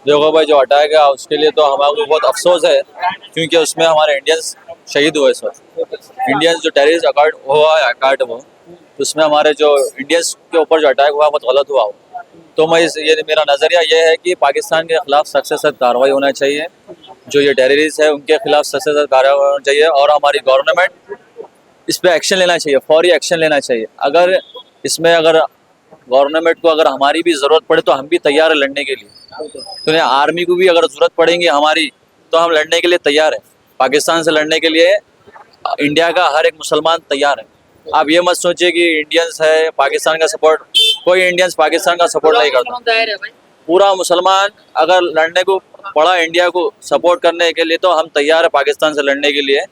देखो भाई, जो अटैक है उसके लिए तो हमारे को बहुत अफसोस है, क्योंकि उसमें हमारे इंडियंस शहीद हुए सर। इंडियंस जो टेररिस्ट अटैक हुआ है, अटैक वो, तो उसमें हमारे जो इंडियंस के ऊपर जो अटैक हुआ बहुत गलत हुआ हो। तो ये मेरा नज़रिया ये है कि पाकिस्तान के खिलाफ सख्त से सख्त कार्रवाई होना चाहिए। जो ये टेररिस्ट है उनके खिलाफ सख्त से सख्त कार्रवाई होना चाहिए, और हमारी गवर्नमेंट इस पर एक्शन लेना चाहिए, फौरी एक्शन लेना चाहिए। अगर गवर्नमेंट को अगर हमारी भी ज़रूरत पड़े तो हम भी तैयार है लड़ने के लिए। तो आर्मी को भी अगर ज़रूरत पड़ेगी हमारी, तो हम लड़ने के लिए तैयार है। पाकिस्तान से लड़ने के लिए इंडिया का हर एक मुसलमान तैयार है। आप ये मत सोचिए कि इंडियंस है पाकिस्तान का सपोर्ट, कोई इंडियंस पाकिस्तान का सपोर्ट नहीं करता। पूरा मुसलमान अगर लड़ने को पड़ा इंडिया को सपोर्ट करने के लिए, तो हम तैयार है पाकिस्तान से लड़ने के लिए।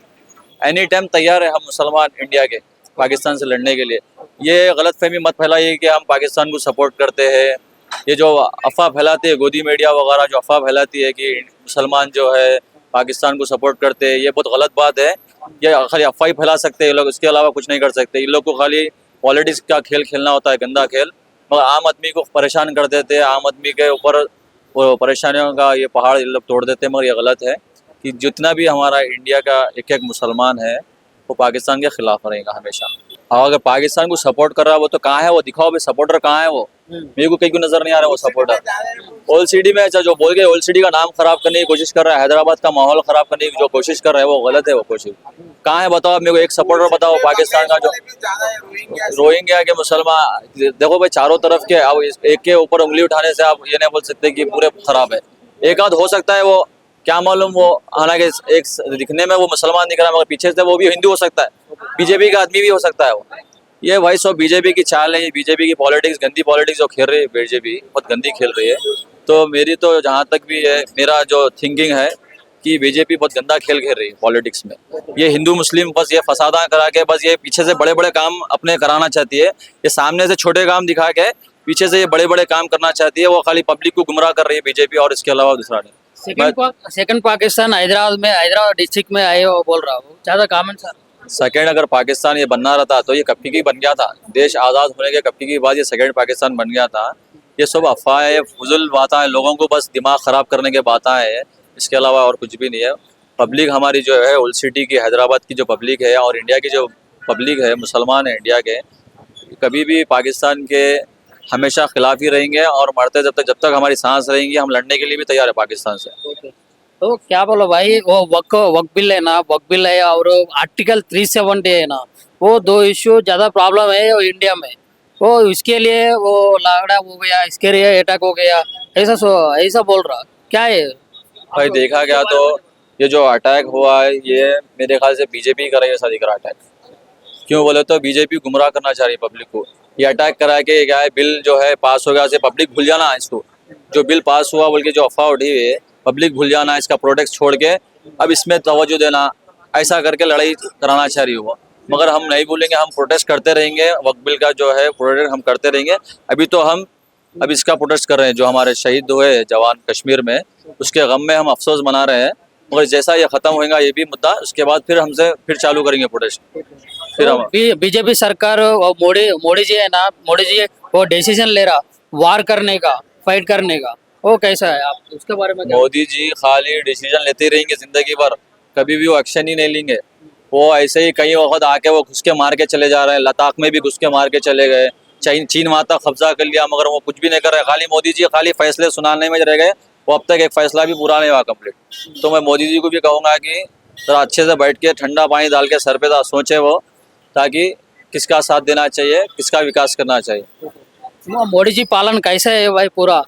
एनी टाइम तैयार है हम मुसलमान इंडिया के पाकिस्तान से लड़ने के लिए। ये गलत फहमी मत फैलाइए कि हम पाकिस्तान को सपोर्ट करते हैं। ये जो अफवाह फैलाती है गोदी मीडिया वगैरह, जो अफवाह फैलाती है कि मुसलमान जो है पाकिस्तान को सपोर्ट करते हैं, ये बहुत गलत बात है। ये खाली अफवाह ही फैला सकते हैं ये लोग, इसके अलावा कुछ नहीं कर सकते। इन लोग को खाली पॉलिटिक्स का खेल खेलना होता है, गंदा खेल। मगर आम आदमी को परेशान कर देते हैं, आम आदमी के ऊपर वो परेशानियों का ये पहाड़ ये लोग तोड़ देते हैं। मगर ये गलत है कि जितना भी हमारा इंडिया का एक एक मुसलमान है वो पाकिस्तान के खिलाफ रहेगा हमेशा। और अगर पाकिस्तान को सपोर्ट कर रहा है वो, तो कहाँ है वो, दिखाओ भाई सपोर्टर कहाँ है वो। मेरे को कहीं को नजर नहीं आ रहा वो सपोर्टर। ओलसीडी में अच्छा जो बोल के ओलसीडी का नाम खराब करने की कोशिश कर रहा है, हैदराबाद का माहौल खराब करने की जो कोशिश कर रहा है वो गलत है। वो कोशिश कहाँ है बताओ मेरे को, एक सपोर्टर बताओ पाकिस्तान का। जो रोहिंग्या के मुसलमान, देखो भाई चारों तरफ के, अब एक के ऊपर उंगली उठाने से आप ये नहीं बोल सकते कि पूरे खराब है। एक आध हो सकता है वो, क्या मालूम वो, हालांकि एक दिखने में वो मुसलमान दिख रहा है मगर पीछे से वो भी हिंदू हो सकता है, बीजेपी का आदमी भी हो सकता है वो। ये भाई सब बीजेपी की चाल है, ये बीजेपी की पॉलिटिक्स, गंदी पॉलिटिक्स जो खेल रही है बीजेपी, बहुत गंदी खेल रही है। तो मेरी तो जहाँ तक भी है, मेरा जो थिंकिंग है कि बीजेपी बहुत गंदा खेल खेल रही है पॉलिटिक्स में। ये हिंदू मुस्लिम बस ये फसादा करा के, बस ये पीछे से बड़े बड़े काम अपने कराना चाहती है। ये सामने से छोटे काम दिखा के पीछे से ये बड़े बड़े काम करना चाहती है। वो खाली पब्लिक को गुमराह कर रही है बीजेपी, और इसके अलावा दूसरा नहीं। सेकंड पाकिस्तान हैदराबाद डिस्ट्रिक्ट में आए हो बोल रहा हूँ, ज्यादा कमेंट सर। सेकेंड अगर पाकिस्तान ये बनना रहता तो ये कब की बन गया था। देश आज़ाद होने के कब की बाद ये सेकेंड पाकिस्तान बन गया था। ये सब अफवाह है, फुजुल बातें हैं, लोगों को बस दिमाग ख़राब करने के बातें हैं, इसके अलावा और कुछ भी नहीं है। पब्लिक हमारी जो है ओल्ड सिटी की, हैदराबाद की जो पब्लिक है और इंडिया की जो पब्लिक है, मुसलमान है इंडिया के, कभी भी पाकिस्तान के हमेशा खिलाफ ही रहेंगे। और मरते जब तक हमारी सांस रहेंगी हम लड़ने के लिए भी तैयार है पाकिस्तान से। तो क्या बोलो भाई, वो वक्त बिल है ना, वक्त बिल है और आर्टिकल 370 है ना, वो दो इश्यू ज्यादा प्रॉब्लम है वो इंडिया में। वो इसके लिए वो लड़ाई हो गया, इसके लिए अटैक हो गया, ऐसा बोल रहा क्या है? भाई देखा गया तो ये जो अटैक हुआ है ये मेरे ख्याल से बीजेपी का ऐसा दिख रहा है अटैक। क्यों बोले तो बीजेपी गुमराह करना चाह रही है पब्लिक को। ये अटैक करा के क्या है, बिल जो है पास हो गया से पब्लिक भूल जाना है इसको। जो बिल पास हुआ बोल के जो अफवाह उठी हुई है, पब्लिक भूल जाना है इसका, प्रोटेक्ट छोड़ के अब इसमें तवज्जो देना, ऐसा करके लड़ाई कराना चाह रही है वो। मगर हम नहीं भूलेंगे, हम प्रोटेस्ट करते रहेंगे, वक्त बिल का जो है प्रोटेस्ट हम करते रहेंगे। अब इसका प्रोटेस्ट कर रहे हैं जो हमारे शहीद हुए जवान कश्मीर में, उसके गम में हम अफसोस मना रहे हैं। मगर जैसा ये खत्म होगा ये भी मुद्दा, उसके बाद फिर चालू करेंगे प्रोटेस्ट। फिर हम बीजेपी सरकार और मोदी जी है ना, मोदी जी वो डिसीजन ले रहा वार करने का, फाइट करने का, वो कैसा है आप उसके बारे में मोदी जी खाली डिसीजन लेते रहेंगे जिंदगी भर, कभी भी वो एक्शन ही नहीं लेंगे। वो ऐसे ही कई वक्त आके वो घुस के मार के चले जा रहे हैं, लद्दाख में भी घुस के मार के चले गए, चीन वहाँ तक कब्जा कर लिया, मगर वो कुछ भी नहीं कर रहे। खाली मोदी जी खाली फैसले सुनाने में रह गए, वो अब तक एक फैसला भी पूरा नहीं हुआ कंप्लीट। तो मैं मोदी जी को भी कहूँगा कि जरा अच्छे से बैठ के ठंडा पानी डाल के सर पे सोचे वो, ताकि किसका साथ देना चाहिए, किसका विकास करना चाहिए। मोदी जी पालन कैसा है भाई पूरा?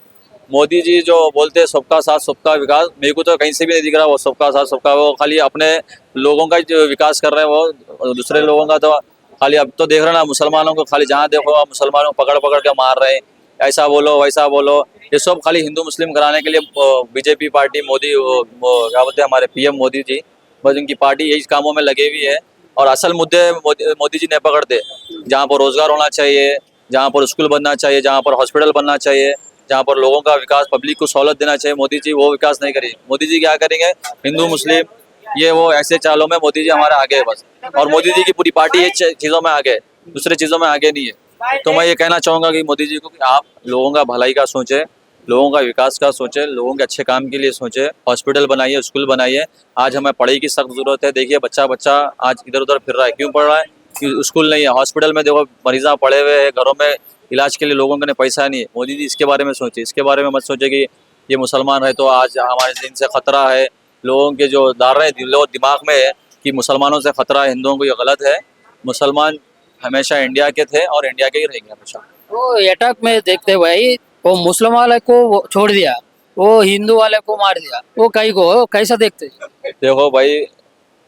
मोदी जी जो बोलते हैं सबका साथ सबका विकास, मेरे को तो कहीं से भी नहीं दिख रहा वो सबका साथ सबका। वो खाली अपने लोगों का जो विकास कर रहे हैं, वो दूसरे लोगों का तो खाली, अब तो देख रहे ना मुसलमानों को, खाली जहाँ देखो मुसलमानों को पकड़ पकड़ के मार रहे हैं, ऐसा बोलो वैसा बोलो। ये सब खाली हिंदू मुस्लिम कराने के लिए बीजेपी पार्टी, मोदी क्या बोलते हैं हमारे पीएम मोदी जी, बस उनकी पार्टी यही कामों में लगे हुई है। और असल मुद्दे मोदी जी नहीं पकड़ते। जहाँ पर रोजगार होना चाहिए, जहाँ पर स्कूल बनना चाहिए, जहाँ पर हॉस्पिटल बनना चाहिए, जहाँ पर लोगों का विकास, पब्लिक को सहूलत देना चाहिए, मोदी जी वो विकास नहीं करेंगे। मोदी जी क्या करेंगे, हिंदू मुस्लिम ये वो ऐसे चालों में मोदी जी हमारे आगे है बस। और मोदी जी की पूरी पार्टी ये चीज़ों में आगे है, दूसरे चीज़ों में आगे नहीं है। तो मैं ये कहना चाहूँगा कि मोदी जी को कि आप लोगों का भलाई का सोचें, लोगों का विकास का सोचे, लोगों के अच्छे काम के लिए सोचे, हॉस्पिटल बनाइए, स्कूल बनाइए। आज हमें पढ़ाई की सख्त जरूरत है। देखिए बच्चा आज इधर उधर फिर रहा है, क्यों पढ़ रहा है? कि स्कूल नहीं है, हॉस्पिटल में देखो मरीजा पड़े हुए हैं, घरों में इलाज के लिए लोगों के पैसा नहीं है। मोदी जी इसके बारे में सोचे, इसके बारे में मत सोचे कि ये मुसलमान है तो आज हमारे दिन से खतरा है। लोगों के जो धारणा दिमाग में है कि मुसलमानों से खतरा है हिंदुओं को, ये गलत है। मुसलमान हमेशा इंडिया के थे और इंडिया के ही रहेंगे हमेशा। वो अटैक में देखते भाई, वो मुस्लिम वाले को वो छोड़ दिया, वो हिंदू वाले को मार दिया, वो कहीं को कैसा देखते? देखो भाई,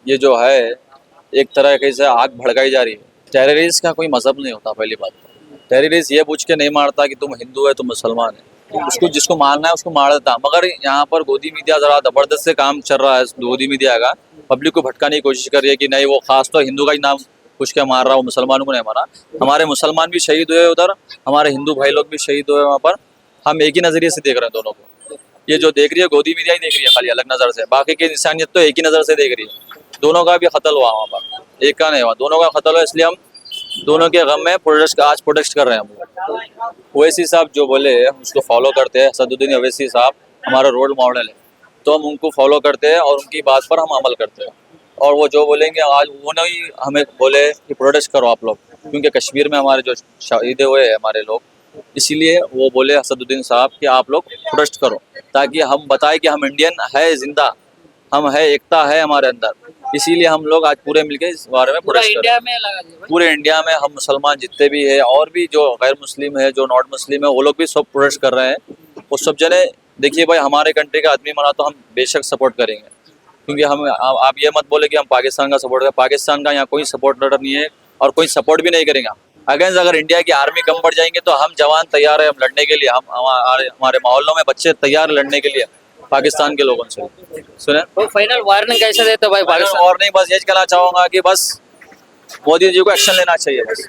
ये जो है एक तरह के से आग भड़काई जा रही है। टेररिस्ट का कोई मजहब नहीं होता। पहली बात, टेररिस्ट ये पूछ के नहीं मारता कि तुम हिंदू है तुम मुसलमान है, उसको जिसको मारना है उसको मार देता। मगर यहाँ पर गोदी मीडिया जरा जबरदस्त से काम चल रहा है। गोदी मीडिया का पब्लिक को भटकाने की कोशिश कर रही है कि नहीं वो खास तो हिंदू का ही नाम पूछ के मार रहा, वो मुसलमानों को नहीं मारा। हमारे मुसलमान भी शहीद हुए उधर, हमारे हिंदू भाई लोग भी शहीद हुए वहाँ पर। हम एक ही नजरिए से देख रहे हैं दोनों को। ये जो देख रही है गोदी मीडिया ही देख रही है खाली अलग नजर से, बाकी की इंसानियत तो एक ही नजर से देख रही है। दोनों का भी कत्ल हुआ वहाँ पर, एक का नहीं हुआ, दोनों का कत्ल हुआ। इसलिए हम दोनों के गम में आज प्रोटेस्ट कर रहे हैं हम। ओवैसी साहब जो बोले हम उसको फॉलो करते हैं। असदुद्दीन ओवैसी साहब हमारा रोल मॉडल है, तो हम उनको फॉलो करते हैं और उनकी बात पर हम अमल करते हैं। और वो जो बोलेंगे, आज उन्होंने ही हमें बोले कि प्रोटेस्ट करो आप लोग, क्योंकि कश्मीर में हमारे जो शहीद हुए हैं हमारे लोग, इसीलिए वो बोले असदुद्दीन साहब कि आप लोग प्रोटेस्ट करो, ताकि हम बताएं कि हम इंडियन है, जिंदा हम है, एकता है हमारे अंदर। इसीलिए हम लोग आज पूरे मिलके इस बारे में पूरा प्रोटेस्ट कर रहे इंडिया हैं। में लगा दिया भाई। पूरे इंडिया में हम मुसलमान जितने भी है और भी जो गैर मुस्लिम है, जो नॉट मुस्लिम है, वो लोग भी सब प्रोटेस्ट कर रहे हैं। वो सब जने देखिए भाई, हमारे कंट्री का आदमी मरा तो हम बेशक सपोर्ट करेंगे, क्योंकि हम आप ये मत बोले कि हम पाकिस्तान का सपोर्ट करें। पाकिस्तान का यहाँ कोई सपोर्टर नहीं है और कोई सपोर्ट भी नहीं करेगा। अगेंस्ट अगर इंडिया की आर्मी कम बढ़ जाएंगे तो हम जवान तैयार है हम लड़ने के लिए। हम हमारे मोहल्लों में बच्चे तैयार लड़ने के लिए पाकिस्तान के लोगों से। सुने वो फाइनल वार्निंग कैसे देते भाई पाकिस्तान? और नहीं, बस यही कहना चाहूंगा कि बस मोदी जी को एक्शन लेना चाहिए बस।